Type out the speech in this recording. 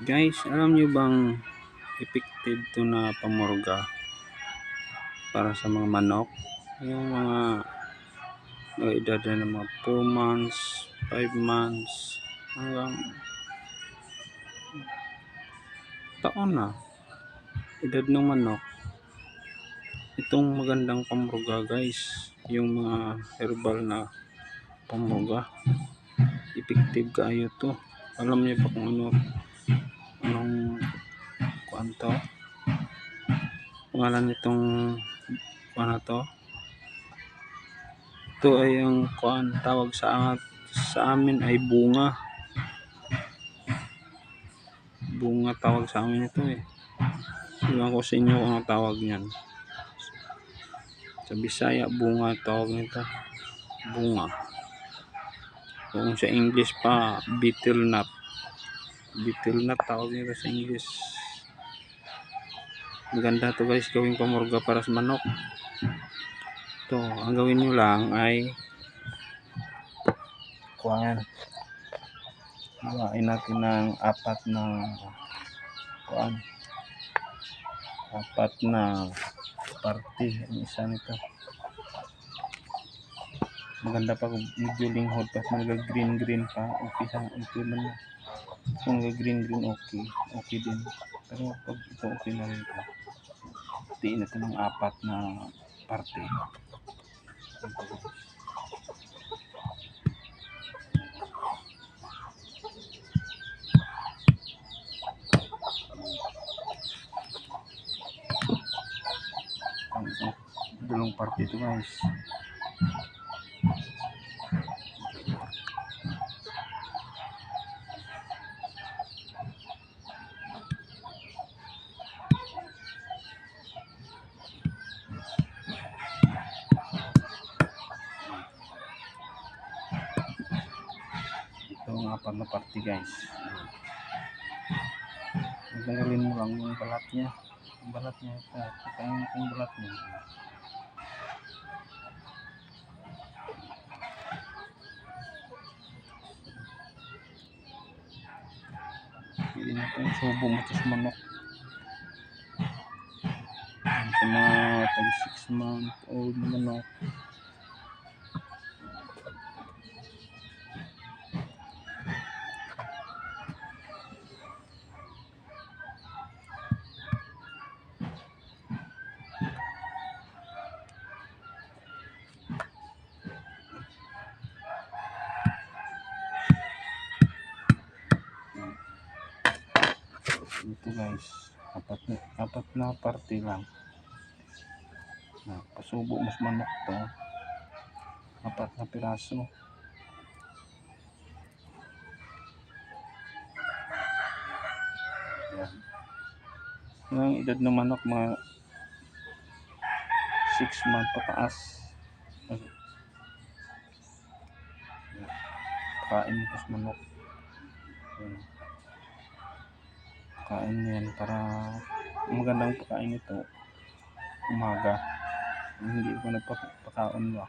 Guys, alam nyo bang effective to na pamurga para sa mga manok? Yung mga edad na ng mga 4 months, 5 months, hanggang taon na edad ng manok. Itong magandang pamurga guys, yung mga herbal na pamurga, effective kaayo to. Alam niyo pa kung anong kuanto pangalan nitong ano to? Ito ay ang tawag sa amin ay bunga tawag sa amin ito eh. Iwan ko sa inyo kung ang tawag niyan. Sa Bisaya bunga tawag nito, bunga. Kung sa English pa, betel nut tawag nito sa English. Maganda to guys, gawing pamurga para sa manok. To, ang gawin nyo lang ay gawain natin ng apat na parte ang isa nito. Maganda pa kung medyo linghod pa, green pa, okay man na. Kung green okay din, pero pag ito okay na rin ito, tiin ito ng apat na parte. Ang isang dalawang parte ito guys. Ito ang apat na parte guys. Tanggalin mo lang yung balat niya. Yung balat niya ito. Patayin mo yung balat niya. Pili na ito yung subo mo sa manok. Sa mga tag 6 month old na manok. Ito guys, apat na parte lang. Pasubo mas manok to, apat na piraso. Yan. Ang edad ng manok mga 6 month pataas. Kain mo pas manok. Yan. Kain yan para magandang pagkain ito umaga. Hindi ko nagpapakaon ba.